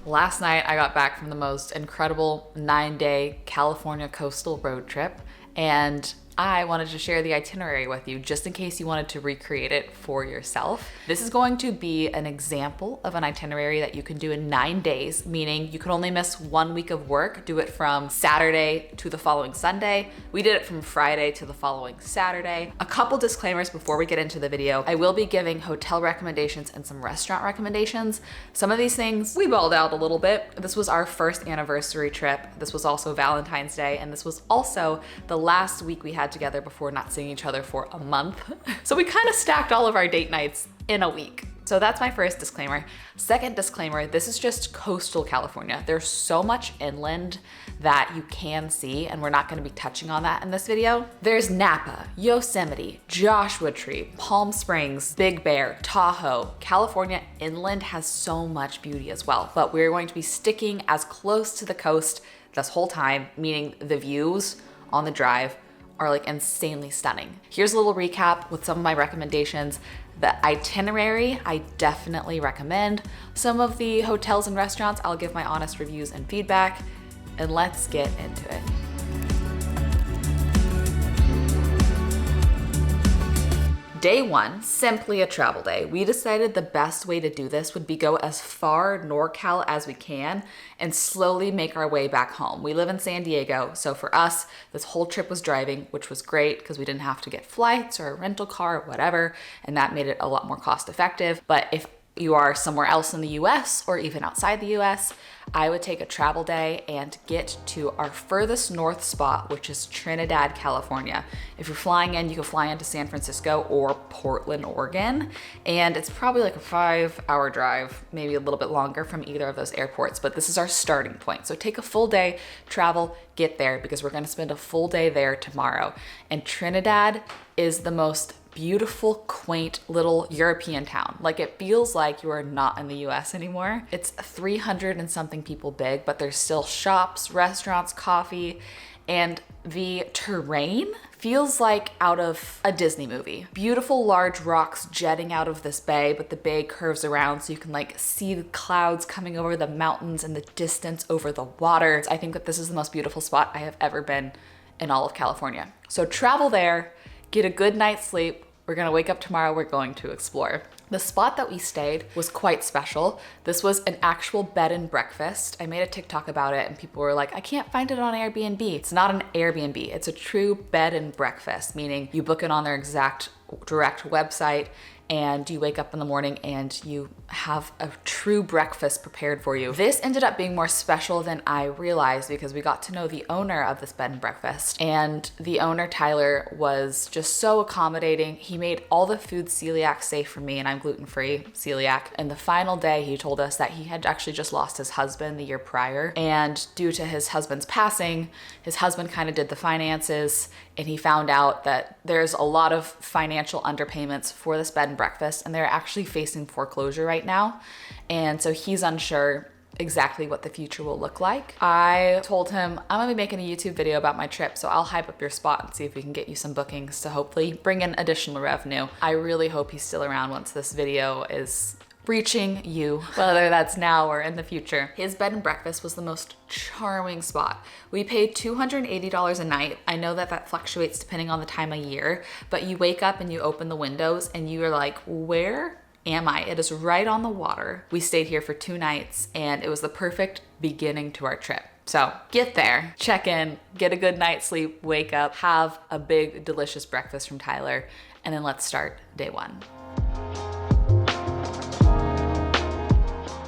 Last night I got back from the most incredible 9-day California coastal road trip, and I wanted to share the itinerary with you just in case you wanted to recreate it for yourself. This is going to be an example of an itinerary that you can do in 9 days, meaning you can only miss 1 week of work, do it from Saturday to the following Sunday. We did it from Friday to the following Saturday. A couple disclaimers before we get into the video. I will be giving hotel recommendations and some restaurant recommendations. Some of these things we balled out a little bit. This was our first anniversary trip. This was also Valentine's Day, and this was also the last week we had together before not seeing each other for a month. So we kind of stacked all of our date nights in a week. So that's my first disclaimer. Second disclaimer, this is just coastal California. There's so much inland that you can see, and we're not gonna be touching on that in this video. There's Napa, Yosemite, Joshua Tree, Palm Springs, Big Bear, Tahoe. California inland has so much beauty as well, but we're going to be sticking as close to the coast this whole time, meaning the views on the drive are like insanely stunning. Here's a little recap with some of my recommendations. The itinerary, I definitely recommend. Some of the hotels and restaurants, I'll give my honest reviews and feedback, and let's get into it. Day one, simply a travel day. We decided the best way to do this would be go as far NorCal as we can and slowly make our way back home. We live in San Diego, so for us, this whole trip was driving, which was great because we didn't have to get flights or a rental car or whatever, and that made it a lot more cost effective. But if you are somewhere else in the US or even outside the US, I would take a travel day and get to our furthest north spot, which is Trinidad, California. If you're flying in, you can fly into San Francisco or Portland, Oregon, and it's probably like a 5-hour drive, maybe a little bit longer from either of those airports, but this is our starting point. So take a full day, travel, get there, because we're gonna spend a full day there tomorrow. And Trinidad is the most beautiful, quaint little European town. Like, it feels like you are not in the US anymore. It's 300 and something people big, but there's still shops, restaurants, coffee, and the terrain feels like out of a Disney movie. Beautiful large rocks jetting out of this bay, but the bay curves around so you can like see the clouds coming over the mountains and the distance over the water. I think that this is the most beautiful spot I have ever been in all of California. So travel there, get a good night's sleep. We're gonna wake up tomorrow, we're going to explore. The spot that we stayed was quite special. This was an actual bed and breakfast. I made a TikTok about it and people were like, I can't find it on Airbnb. It's not an Airbnb, it's a true bed and breakfast, meaning you book it on their exact direct website and you wake up in the morning and you have a true breakfast prepared for you. This ended up being more special than I realized because we got to know the owner of this bed and breakfast, and the owner, Tyler, was just so accommodating. He made all the food celiac safe for me, and I'm gluten-free celiac. And the final day, he told us that he had actually just lost his husband the year prior, and due to his husband's passing, his husband kind of did the finances, and he found out that there's a lot of financial underpayments for this bed and breakfast, and they're actually facing foreclosure right now. And so he's unsure exactly what the future will look like. I told him, I'm gonna be making a YouTube video about my trip, so I'll hype up your spot and see if we can get you some bookings to hopefully bring in additional revenue. I really hope he's still around once this video is reaching you, whether that's now or in the future. His bed and breakfast was the most charming spot. We paid $280 a night. I know that that fluctuates depending on the time of year, but you wake up and you open the windows and you are like, where am I? It is right on the water. We stayed here for 2 nights and it was the perfect beginning to our trip. So get there, check in, get a good night's sleep, wake up, have a big, delicious breakfast from Tyler, and then let's start day one.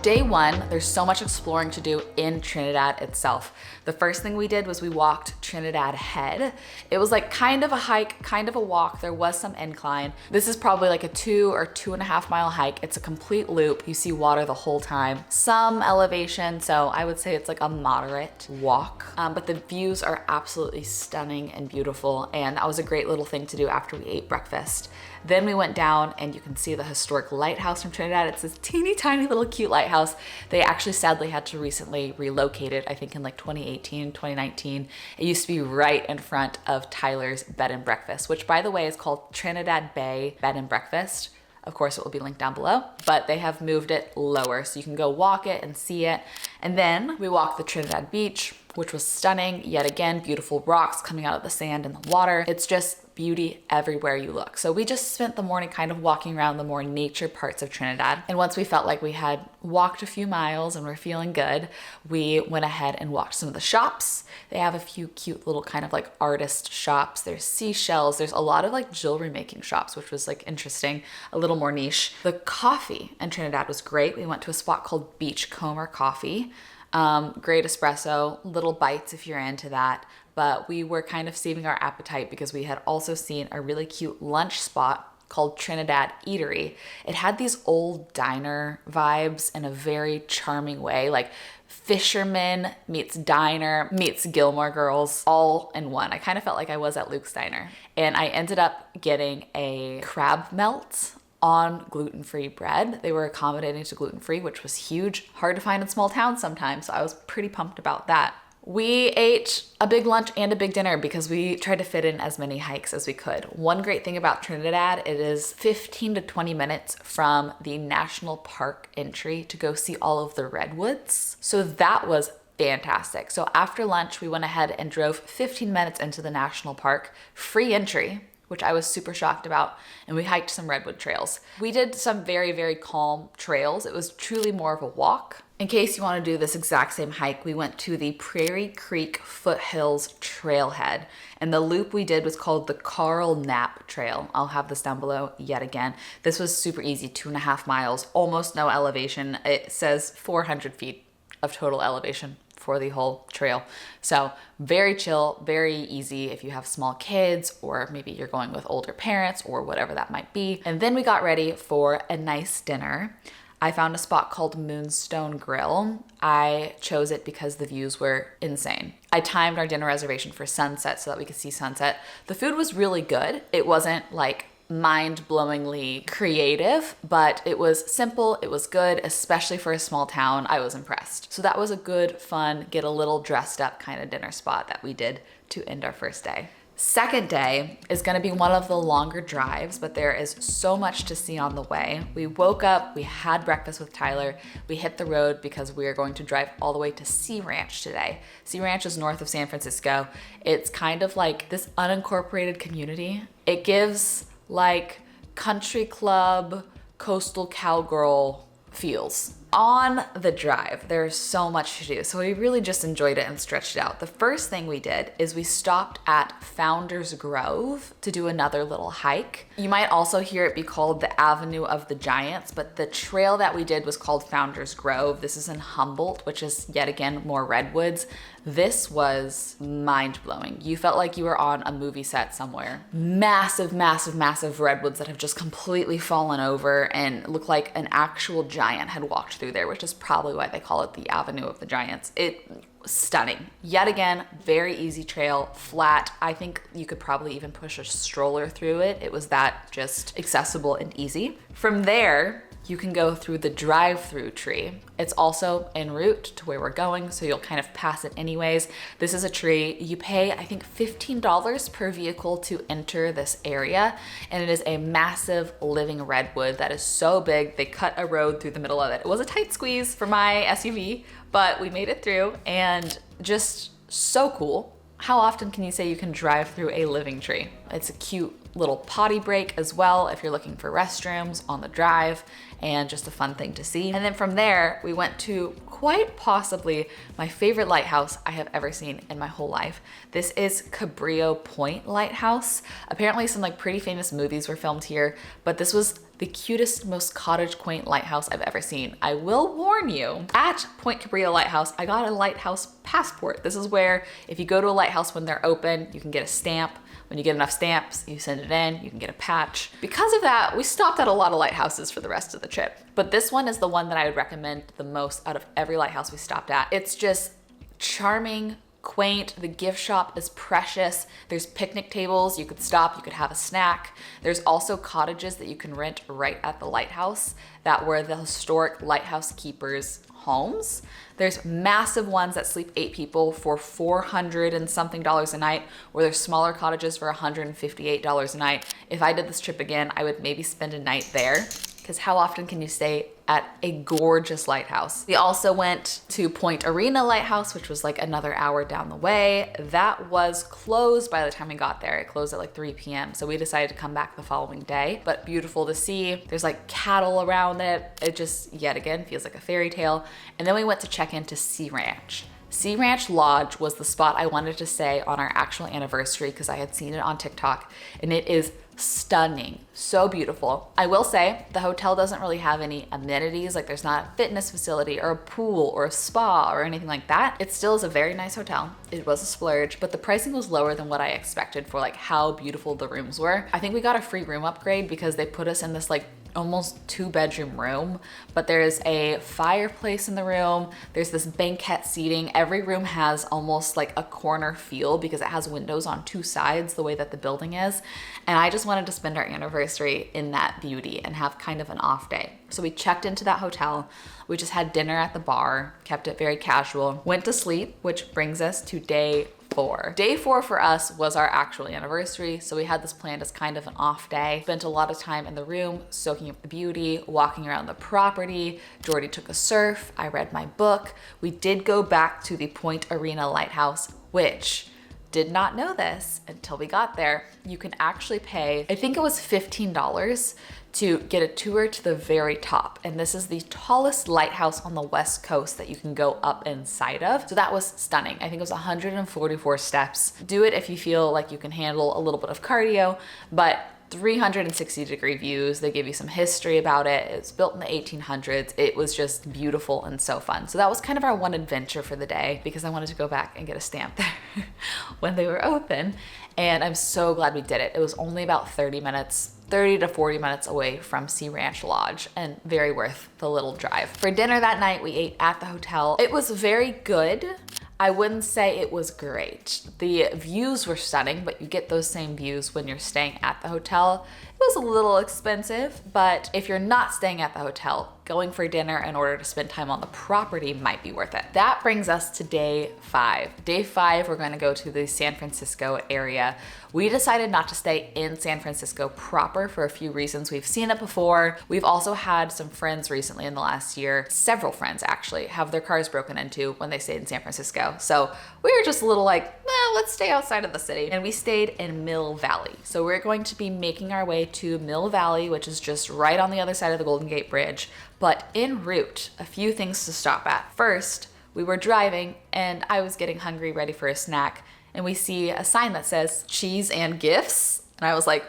Day one, there's so much exploring to do in Trinidad itself. The first thing we did was we walked Trinidad Head. It was like kind of a hike, kind of a walk. There was some incline. This is probably like a 2 or 2.5 mile hike. It's a complete loop. You see water the whole time. Some elevation, so I would say it's like a moderate walk. But the views are absolutely stunning and beautiful. And that was a great little thing to do after we ate breakfast. Then we went down and you can see the historic lighthouse from Trinidad. It's this teeny tiny little cute lighthouse. They actually sadly had to recently relocate it, I think in like 2018, 2019. It used to be right in front of Tyler's bed and breakfast, which by the way is called Trinidad Bay Bed and Breakfast. Of course, it will be linked down below, but they have moved it lower so you can go walk it and see it. And then we walked the Trinidad beach, which was stunning. Yet again, beautiful rocks coming out of the sand and the water. It's just beauty everywhere you look. So we just spent the morning kind of walking around the more nature parts of Trinidad. And once we felt like we had walked a few miles and we're feeling good, we went ahead and walked some of the shops. They have a few cute little kind of like artist shops. There's seashells. There's a lot of like jewelry making shops, which was like interesting, a little more niche. The coffee in Trinidad was great. We went to a spot called Beachcomber Coffee. Great espresso, little bites if you're into that. But we were kind of saving our appetite because we had also seen a really cute lunch spot called Trinidad Eatery. It had these old diner vibes in a very charming way, like fisherman meets diner meets Gilmore Girls all in one. I kind of felt like I was at Luke's Diner. And I ended up getting a crab melt on gluten-free bread. They were accommodating to gluten-free, which was huge. Hard to find in small towns sometimes, so I was pretty pumped about that. We ate a big lunch and a big dinner because we tried to fit in as many hikes as we could. One great thing about Trinidad, it is 15 to 20 minutes from the national park entry to go see all of the redwoods. So that was fantastic. So after lunch, we went ahead and drove 15 minutes into the national park, free entry, which I was super shocked about, and we hiked some redwood trails. We did some very, very calm trails. It was truly more of a walk. In case you want to do this exact same hike, we went to the Prairie Creek Foothills Trailhead, and the loop we did was called the Carl Knapp Trail. I'll have this down below yet again. This was super easy, 2.5 miles, almost no elevation. It says 400 feet of total elevation for the whole trail. So very chill, very easy if you have small kids, or maybe you're going with older parents or whatever that might be. And then we got ready for a nice dinner. I found a spot called Moonstone Grill. I chose it because the views were insane. I timed our dinner reservation for sunset so that we could see sunset. The food was really good. It wasn't like mind-blowingly creative, but it was simple, it was good, especially for a small town. I was impressed. So that was a good, fun, get a little dressed up kind of dinner spot that we did to end our first day. Second day is gonna be one of the longer drives, but there is so much to see on the way. We woke up, we had breakfast with Tyler, we hit the road because we are going to drive all the way to Sea Ranch today. Sea Ranch is north of San Francisco. It's kind of like this unincorporated community. It gives like country club, coastal cowgirl feels. On the drive, there's so much to do, so we really just enjoyed it and stretched it out. The first thing we did is we stopped at Founders Grove to do another little hike. You might also hear it be called the Avenue of the Giants, but the trail that we did was called Founders Grove. This is in Humboldt, which is yet again more redwoods. This was mind-blowing. You felt like you were on a movie set somewhere. Massive, massive, massive redwoods that have just completely fallen over and look like an actual giant had walked through there, which is probably why they call it the Avenue of the Giants. It was stunning. Yet again, very easy trail, flat. I think you could probably even push a stroller through it. It was that just accessible and easy. From there, you can go through the drive-through tree. It's also en route to where we're going, so you'll kind of pass it anyways. This is a tree. You pay, I think, $15 per vehicle to enter this area, and it is a massive living redwood that is so big, they cut a road through the middle of it. It was a tight squeeze for my SUV, but we made it through, and just so cool. How often can you say you can drive through a living tree? It's a cute little potty break as well if you're looking for restrooms on the drive, and just a fun thing to see. And then from there, we went to quite possibly my favorite lighthouse I have ever seen in my whole life. This is Cabrillo Point Lighthouse. Apparently some like pretty famous movies were filmed here, but this was the cutest, most cottage quaint lighthouse I've ever seen. I will warn you, at Point Cabrillo Lighthouse, I got a lighthouse passport. This is where if you go to a lighthouse when they're open, you can get a stamp. When you get enough stamps, you send it in, you can get a patch. Because of that, we stopped at a lot of lighthouses for the rest of the trip. But this one is the one that I would recommend the most out of every lighthouse we stopped at. It's just charming, quaint. The gift shop is precious. There's picnic tables. You could stop, you could have a snack. There's also cottages that you can rent right at the lighthouse that were the historic lighthouse keepers' homes. There's massive ones that sleep 8 people for $400 and something a night, or there's smaller cottages for $158 a night. If I did this trip again, I would maybe spend a night there, because how often can you stay at a gorgeous lighthouse? We also went to Point Arena Lighthouse, which was like another hour down the way. That was closed by the time we got there. It closed at like 3 p.m. So we decided to come back the following day, but beautiful to see. There's like cattle around it. It just, yet again, feels like a fairy tale. And then we went to check into Sea Ranch. Sea Ranch Lodge was the spot I wanted to stay on our actual anniversary because I had seen it on TikTok, and it is stunning, so beautiful. I will say the hotel doesn't really have any amenities, like there's not a fitness facility or a pool or a spa or anything like that. It still is a very nice hotel. It was a splurge, but the pricing was lower than what I expected for like how beautiful the rooms were. I think we got a free room upgrade because they put us in this like almost 2-bedroom room, but there's a fireplace in the room. There's this banquette seating. Every room has almost like a corner feel because it has windows on 2 sides, the way that the building is. And I just wanted to spend our anniversary in that beauty and have kind of an off day. So we checked into that hotel. We just had dinner at the bar, kept it very casual, went to sleep, which brings us to day 4. Day 4 for us was our actual anniversary, so we had this planned as kind of an off day. Spent a lot of time in the room, soaking up the beauty, walking around the property. Jordy took a surf, I read my book. We did go back to the Point Arena Lighthouse, which, did not know this until we got there. You can actually pay, I think it was $15 to get a tour to the very top. And this is the tallest lighthouse on the West Coast that you can go up inside of. So that was stunning. I think it was 144 steps. Do it if you feel like you can handle a little bit of cardio, but 360-degree views. They give you some history about it. It was built in the 1800s. It was just beautiful and so fun. So that was kind of our one adventure for the day because I wanted to go back and get a stamp there when they were open. And I'm so glad we did it. It was only about 30 to 40 minutes away from Sea Ranch Lodge and very worth the little drive. For dinner that night, we ate at the hotel. It was very good. I wouldn't say it was great. The views were stunning, but you get those same views when you're staying at the hotel. It was a little expensive, but if you're not staying at the hotel, going for dinner in order to spend time on the property might be worth it. That brings us to day 5. Day 5, we're going to go to the San Francisco area. We decided not to stay in San Francisco proper for a few reasons. We've seen it before. We've also had some friends recently in the last year, several friends actually, have their cars broken into when they stayed in San Francisco. So we were just a little like, let's stay outside of the city. And we stayed in Mill Valley. So we're going to be making our way to Mill Valley, which is just right on the other side of the Golden Gate Bridge. But en route, a few things to stop at. First, we were driving and I was getting hungry, ready for a snack. And we see a sign that says cheese and gifts. And I was like,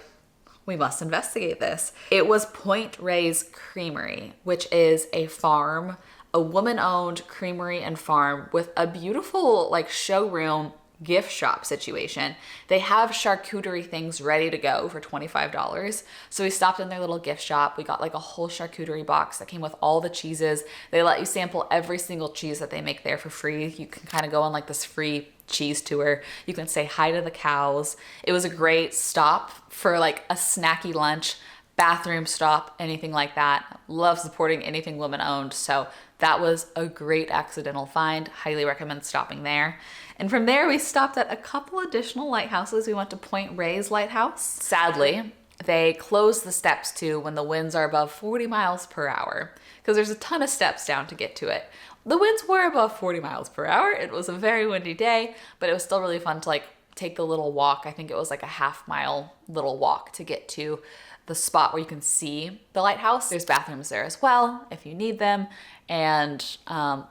we must investigate this. It was Point Reyes Creamery, which is a farm, a woman-owned creamery and farm with a beautiful like showroom gift shop situation. They have charcuterie things ready to go for $25. So we stopped in their little gift shop. We got like a whole charcuterie box that came with all the cheeses. They let you sample every single cheese that they make there for free. You can kind of go on like this free cheese tour. You can say hi to the cows. It was a great stop for like a snacky lunch, bathroom stop, anything like that. Love supporting anything woman owned. So that was a great accidental find. Highly recommend stopping there. And from there, we stopped at a couple additional lighthouses. We went to Point Reyes Lighthouse. Sadly, they close the steps too when the winds are above 40 miles per hour because there's a ton of steps down to get to it. The winds were above 40 miles per hour. It was a very windy day, but it was still really fun to like take the little walk. I think it was like a half-mile little walk to get to the spot where you can see the lighthouse. There's bathrooms there as well if you need them. And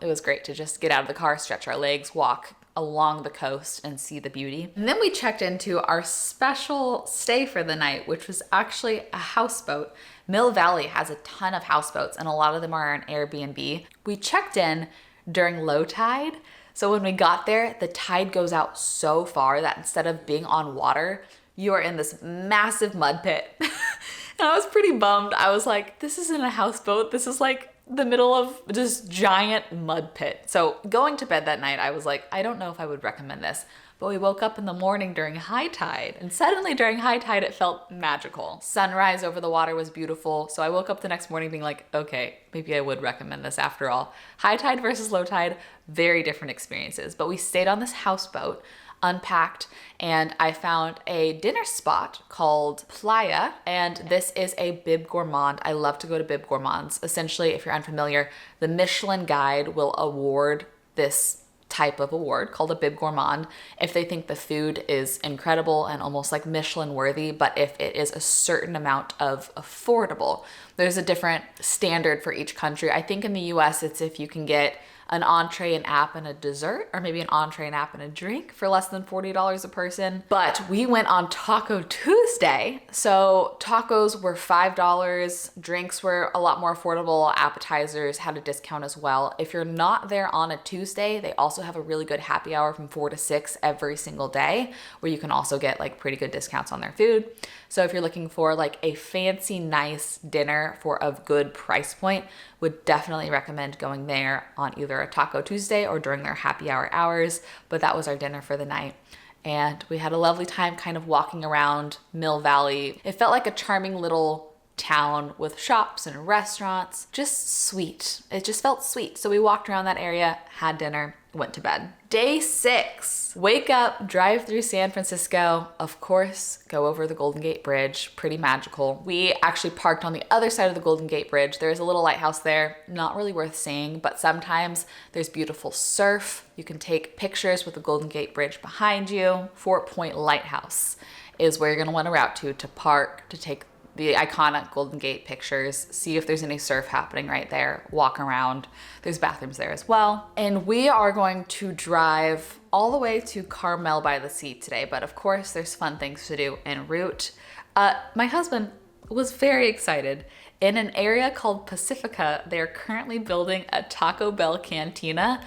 it was great to just get out of the car, stretch our legs, walk along the coast and see the beauty. And then we checked into our special stay for the night, which was actually a houseboat. Mill Valley has a ton of houseboats and a lot of them are on Airbnb. We checked in during low tide. So when we got there, the tide goes out so far that instead of being on water, you are in this massive mud pit. And I was pretty bummed. I was like, this isn't a houseboat. This is like the middle of this giant mud pit. So going to bed that night, I was like, I don't know if I would recommend this. But we woke up in the morning during high tide, and suddenly during high tide, it felt magical. Sunrise over the water was beautiful. So I woke up the next morning being like, okay, maybe I would recommend this after all. High tide versus low tide, very different experiences. But we stayed on this houseboat, unpacked, and I found a dinner spot called Playa, and this is a Bib Gourmand. I love to go to Bib Gourmands. Essentially, if you're unfamiliar, the Michelin Guide will award this type of award called a Bib Gourmand if they think the food is incredible and almost like Michelin worthy, but if it is a certain amount of affordable. There's a different standard for each country. I think in the US it's if you can get an entree, an app, and a dessert, or maybe an entree, an app, and a drink for less than $40 a person. But we went on Taco Tuesday, so tacos were $5, drinks were a lot more affordable, appetizers had a discount as well. If you're not there on a Tuesday, they also have a really good happy hour from 4 to 6 every single day, where you can also get like pretty good discounts on their food. So if you're looking for like a fancy, nice dinner for a good price point, would definitely recommend going there on either a Taco Tuesday or during their happy hour hours. But that was our dinner for the night. And we had a lovely time kind of walking around Mill Valley. It felt like a charming little town with shops and restaurants. Just sweet. It just felt sweet. So we walked around that area, had dinner, went to bed. Day 6, wake up, drive through San Francisco, of course, go over the Golden Gate Bridge, pretty magical. We actually parked on the other side of the Golden Gate Bridge. There's a little lighthouse there, not really worth seeing, but sometimes there's beautiful surf. You can take pictures with the Golden Gate Bridge behind you. Fort Point Lighthouse is where you're gonna wanna route to park, to take the iconic Golden Gate pictures, see if there's any surf happening right there, walk around. There's bathrooms there as well. And we are going to drive all the way to Carmel by the Sea today, but of course there's fun things to do en route. My husband was very excited. In an area called Pacifica, they're currently building a Taco Bell cantina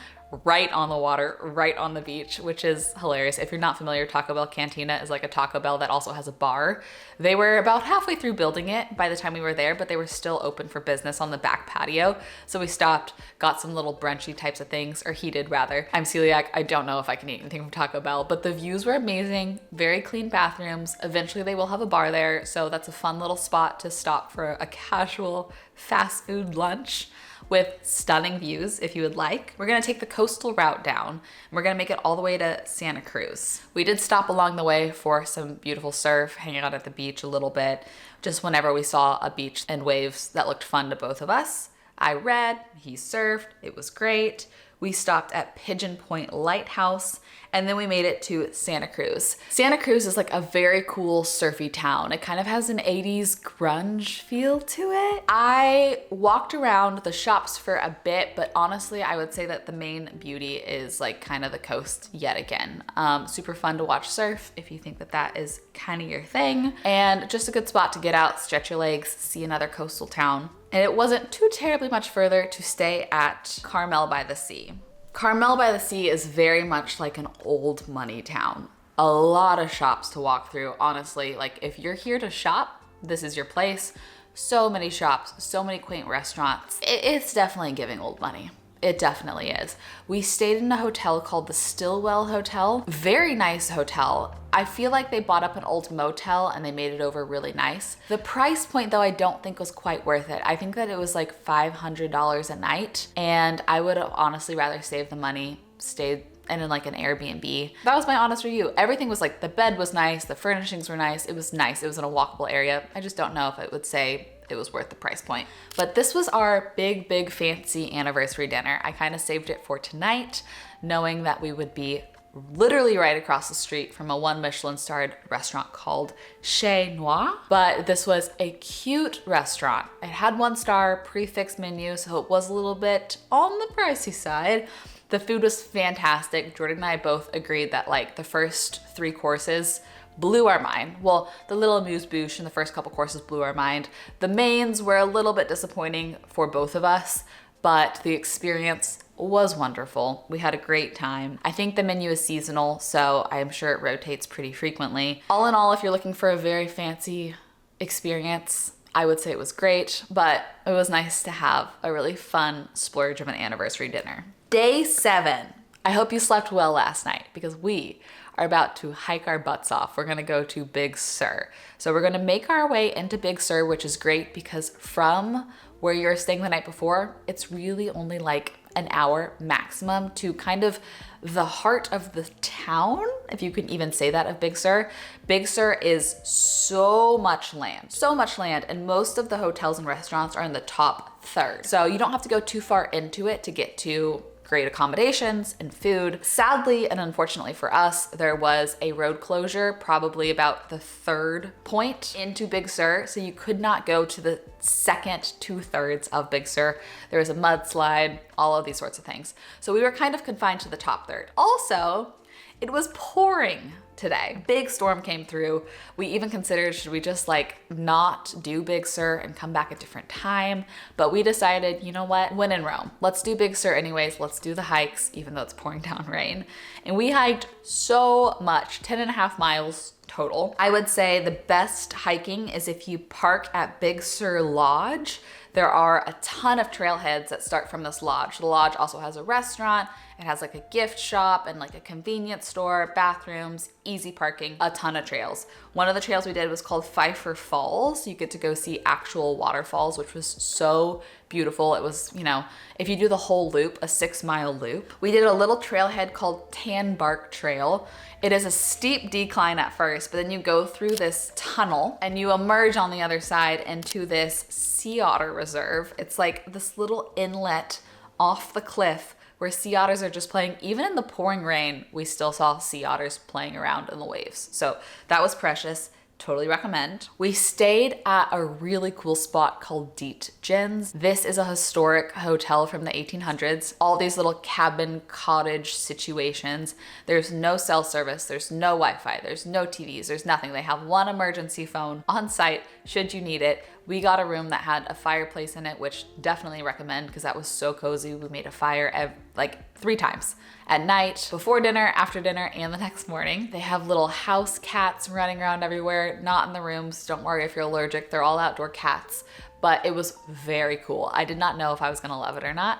right on the water, right on the beach, which is hilarious. If you're not familiar, Taco Bell Cantina is like a Taco Bell that also has a bar. They were about halfway through building it by the time we were there, but they were still open for business on the back patio. So we stopped, got some little brunchy types of things, or he did rather. I'm celiac, I don't know if I can eat anything from Taco Bell, but the views were amazing, very clean bathrooms. Eventually they will have a bar there, so that's a fun little spot to stop for a casual fast food lunch with stunning views if you would like. We're gonna take the coastal route down and we're gonna make it all the way to Santa Cruz. We did stop along the way for some beautiful surf, hanging out at the beach a little bit, just whenever we saw a beach and waves that looked fun to both of us. I read, he surfed, it was great. We stopped at Pigeon Point Lighthouse, and then we made it to Santa Cruz. Santa Cruz is like a very cool surfy town. It kind of has an 80s grunge feel to it. I walked around the shops for a bit, but honestly, I would say that the main beauty is like kind of the coast yet again. Super fun to watch surf if you think that that is kind of your thing, and just a good spot to get out, stretch your legs, see another coastal town. And it wasn't too terribly much further to stay at Carmel by the Sea. Carmel by the Sea is very much like an old money town. A lot of shops to walk through, honestly. Like if you're here to shop, this is your place. So many shops, so many quaint restaurants. It's definitely giving old money. It definitely is. We stayed in a hotel called the Stillwell Hotel. Very nice hotel. I feel like they bought up an old motel and they made it over really nice. The price point though, I don't think was quite worth it. I think that it was like $500 a night, and I would have honestly rather saved the money, stayed in like an Airbnb. That was my honest review. Everything was like, the bed was nice, the furnishings were nice, it was nice, it was in a walkable area. I just don't know if it would say it was worth the price point. But this was our big fancy anniversary dinner. I kind of saved it for tonight, knowing that we would be literally right across the street from a 1 Michelin starred restaurant called Chez Noir. But this was a cute restaurant. It had 1-star prefix menu, so it was a little bit on the pricey side. The food was fantastic. Jordan and I both agreed that like the first 3 courses blew our mind. Well, the little amuse-bouche in the first couple courses blew our mind. The mains were a little bit disappointing for both of us, but the experience was wonderful. We had a great time. I think the menu is seasonal, so I'm sure it rotates pretty frequently. All in all, if you're looking for a very fancy experience, I would say it was great, but it was nice to have a really fun splurge of an anniversary dinner. Day 7. I hope you slept well last night because we are about to hike our butts off. We're gonna go to Big Sur. So we're gonna make our way into Big Sur, which is great because from where you're staying the night before, it's really only like an hour maximum to kind of the heart of the town, if you can even say that, of Big Sur. Big Sur is so much land, and most of the hotels and restaurants are in the top third. So you don't have to go too far into it to get to great accommodations and food. Sadly and unfortunately for us, there was a road closure probably about the 3rd point into Big Sur, so you could not go to the second 2/3 of Big Sur. There was a mudslide, all of these sorts of things. So we were kind of confined to the top third. Also, it was pouring today. Big storm came through. We even considered, should we just like not do Big Sur and come back a different time? But we decided, you know what? When in Rome, let's do Big Sur anyways. Let's do the hikes, even though it's pouring down rain. And we hiked so much, 10.5 miles total. I would say the best hiking is if you park at Big Sur Lodge. There are a ton of trailheads that start from this lodge. The lodge also has a restaurant. It has like a gift shop and like a convenience store, bathrooms, easy parking, a ton of trails. One of the trails we did was called Pfeiffer Falls. You get to go see actual waterfalls, which was so beautiful. It was, you know, if you do the whole loop, a 6-mile loop. We did a little trailhead called Tan Bark Trail. It is a steep decline at first, but then you go through this tunnel and you emerge on the other side into this sea otter reserve. It's like this little inlet off the cliff where sea otters are just playing. Even in the pouring rain, we still saw sea otters playing around in the waves. So that was precious. Totally recommend. We stayed at a really cool spot called Diet Janse. This is a historic hotel from the 1800s. All these little cabin cottage situations. There's no cell service, there's no Wi-Fi, there's no TVs, there's nothing. They have one emergency phone on site should you need it. We got a room that had a fireplace in it, which definitely recommend because that was so cozy. We made a fire like 3 times. At night, before dinner, after dinner, and the next morning. They have little house cats running around everywhere, not in the rooms. Don't worry if you're allergic, they're all outdoor cats. But it was very cool. I did not know if I was gonna love it or not,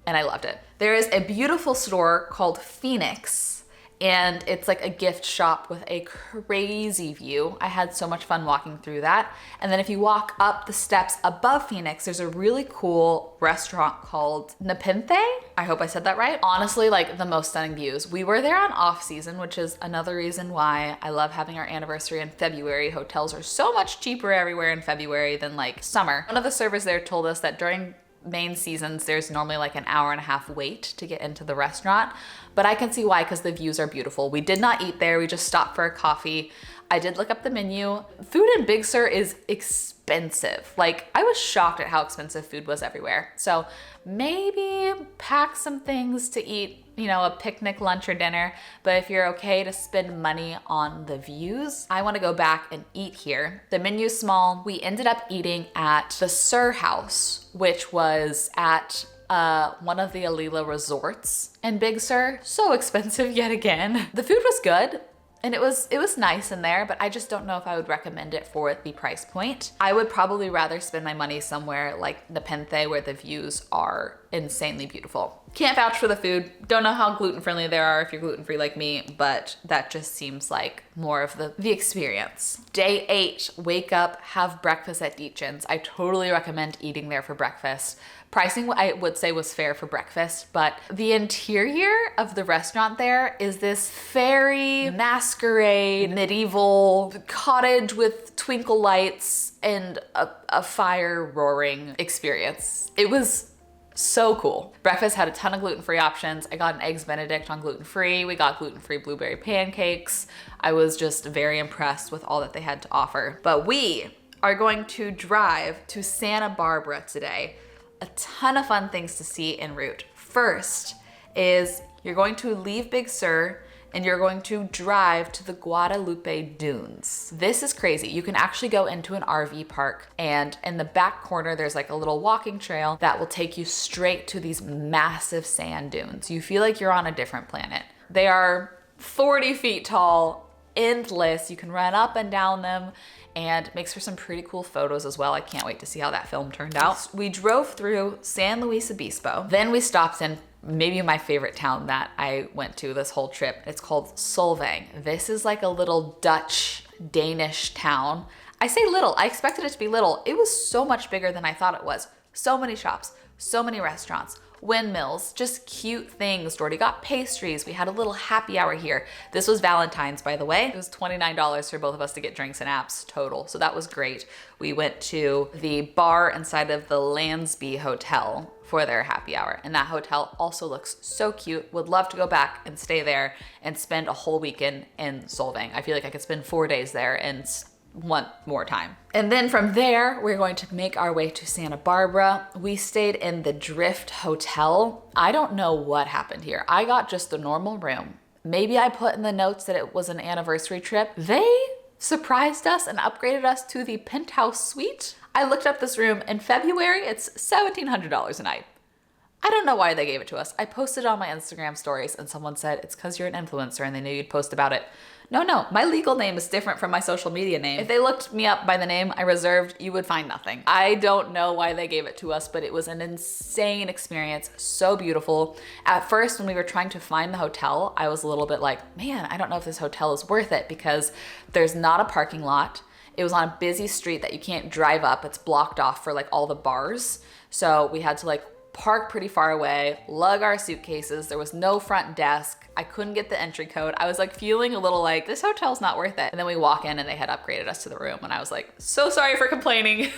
and I loved it. There is a beautiful store called Phoenix, and it's like a gift shop with a crazy view. I had so much fun walking through that. And then if you walk up the steps above Phoenix, there's a really cool restaurant called Nepenthe. I hope I said that right. Honestly, like the most stunning views. We were there on off season, which is another reason why I love having our anniversary in February. Hotels are so much cheaper everywhere in February than like summer. One of the servers there told us that during main seasons, there's normally like an hour-and-a-half wait to get into the restaurant, but I can see why, because the views are beautiful. We did not eat there, we just stopped for a coffee. I did look up the menu. Food in Big Sur is expensive. Like, I was shocked at how expensive food was everywhere. So maybe pack some things to eat, you know, a picnic, lunch, or dinner. But if you're okay to spend money on the views, I want to go back and eat here. The menu's small. We ended up eating at the Sur House, which was at one of the Alila resorts in Big Sur. So expensive yet again. The food was good. And it was nice in there, but I just don't know if I would recommend it for the price point. I would probably rather spend my money somewhere like Nepenthe, where the views are insanely beautiful. Can't vouch for the food. Don't know how gluten-friendly they are if you're gluten-free like me, but that just seems like more of the experience. Day 8, wake up, have breakfast at Diet Janse. I totally recommend eating there for breakfast. Pricing, I would say, was fair for breakfast, but the interior of the restaurant there is this fairy masquerade, medieval cottage with twinkle lights and a fire roaring experience. It was so cool. Breakfast had a ton of gluten-free options. I got an Eggs Benedict on gluten-free. We got gluten-free blueberry pancakes. I was just very impressed with all that they had to offer. But we are going to drive to Santa Barbara today. A ton of fun things to see en route. First is you're going to leave Big Sur and you're going to drive to the Guadalupe Dunes. This is crazy. You can actually go into an RV park, and in the back corner, there's like a little walking trail that will take you straight to these massive sand dunes. You feel like you're on a different planet. They are 40 feet tall, endless. You can run up and down them, and makes for some pretty cool photos as well. I can't wait to see how that film turned out. We drove through San Luis Obispo. Then we stopped in maybe my favorite town that I went to this whole trip. It's called Solvang. This is like a little Dutch, Danish town. I say little, I expected it to be little. It was so much bigger than I thought it was. So many shops, so many restaurants, windmills, just cute things. Doherty got pastries. We had a little happy hour here. This was Valentine's, by the way. It was $29 for both of us to get drinks and apps total. So that was great. We went to the bar inside of the Lansby Hotel for their happy hour. And that hotel also looks so cute. Would love to go back and stay there and spend a whole weekend in Solvang. I feel like I could spend 4 days there and want more time. And then from there, we're going to make our way to Santa Barbara. We stayed in the Drift Hotel. I don't know what happened here. I got just the normal room. Maybe I put in the notes that it was an anniversary trip. They surprised us and upgraded us to the penthouse suite. I looked up this room in February. It's $1,700 a night. I don't know why they gave it to us. I posted on my Instagram stories and someone said, it's because you're an influencer and they knew you'd post about it. No, my legal name is different from my social media name. If they looked me up by the name I reserved, you would find nothing. I don't know why they gave it to us, but it was an insane experience, so beautiful. At first, when we were trying to find the hotel, I was a little bit like, man, I don't know if this hotel is worth it because there's not a parking lot. It was on a busy street that you can't drive up. It's blocked off for like all the bars. So we had to like park pretty far away, lug our suitcases. There was no front desk. I couldn't get the entry code. I was like feeling a little like this hotel's not worth it. And then we walk in and they had upgraded us to the room and I was like, so sorry for complaining.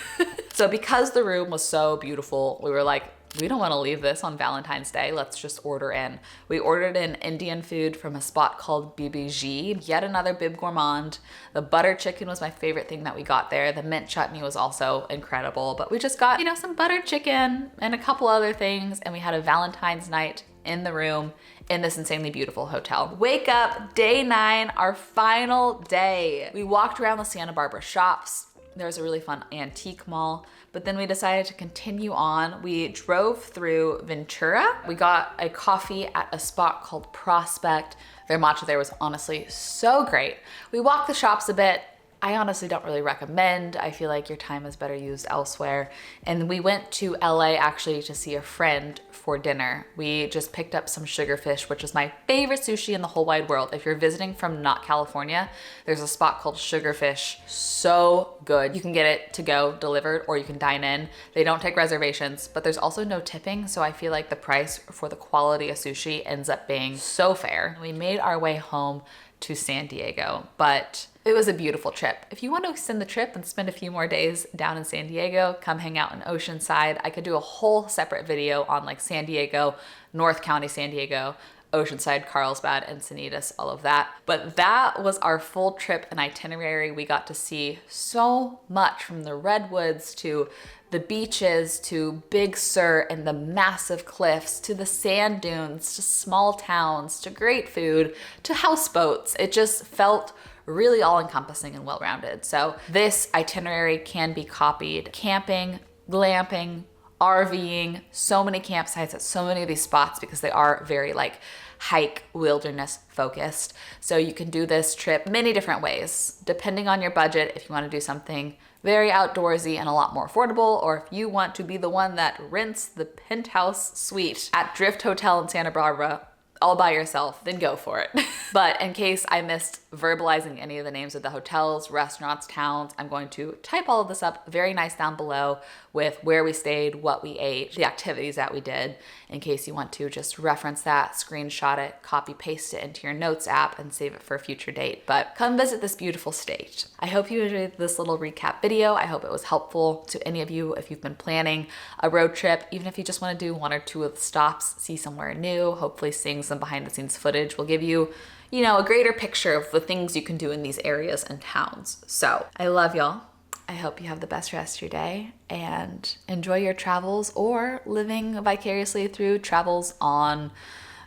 So because the room was so beautiful, we were like, we don't want to leave this on Valentine's Day. Let's just order in. We ordered in Indian food from a spot called BBG, yet another Bib Gourmand. The butter chicken was my favorite thing that we got there. The mint chutney was also incredible, but we just got, some butter chicken and a couple other things. And we had a Valentine's night in the room in this insanely beautiful hotel. Wake up, day 9, our final day. We walked around the Santa Barbara shops. There was a really fun antique mall, but then we decided to continue on. We drove through Ventura. We got a coffee at a spot called Prospect. Their matcha there was honestly so great. We walked the shops a bit. I honestly don't really recommend. I feel like your time is better used elsewhere. And we went to LA actually to see a friend for dinner. We just picked up some sugarfish, which is my favorite sushi in the whole wide world. If you're visiting from not California, there's a spot called Sugarfish. So good. You can get it to go delivered or you can dine in. They don't take reservations, but there's also no tipping. So I feel like the price for the quality of sushi ends up being so fair. We made our way home to San Diego, but it was a beautiful trip. If you want to extend the trip and spend a few more days down in San Diego, come hang out in Oceanside. I could do a whole separate video on like San Diego, North County San Diego, Oceanside, Carlsbad, Encinitas, all of that. But that was our full trip and itinerary. We got to see so much, from the redwoods to the beaches to Big Sur and the massive cliffs to the sand dunes to small towns to great food to houseboats. It just felt really all-encompassing and well-rounded. So this itinerary can be copied. Camping, glamping, RVing, so many campsites at so many of these spots because they are very like hike wilderness focused. So you can do this trip many different ways, depending on your budget. If you want to do something very outdoorsy and a lot more affordable, or if you want to be the one that rents the penthouse suite at Drift Hotel in Santa Barbara all by yourself, then go for it. But in case I missed verbalizing any of the names of the hotels, restaurants, towns, I'm going to type all of this up very nice down below with where we stayed, what we ate, the activities that we did, in case you want to just reference that, screenshot it, copy paste it into your notes app and save it for a future date. But come visit this beautiful state. I hope you enjoyed this little recap video. I hope it was helpful to any of you if you've been planning a road trip, even if you just want to do 1 or 2 of the stops, see somewhere new, hopefully seeing some behind the scenes footage will give you, a greater picture of the things you can do in these areas and towns. So I love y'all. I hope you have the best rest of your day and enjoy your travels or living vicariously through travels on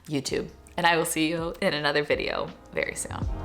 YouTube. And I will see you in another video very soon.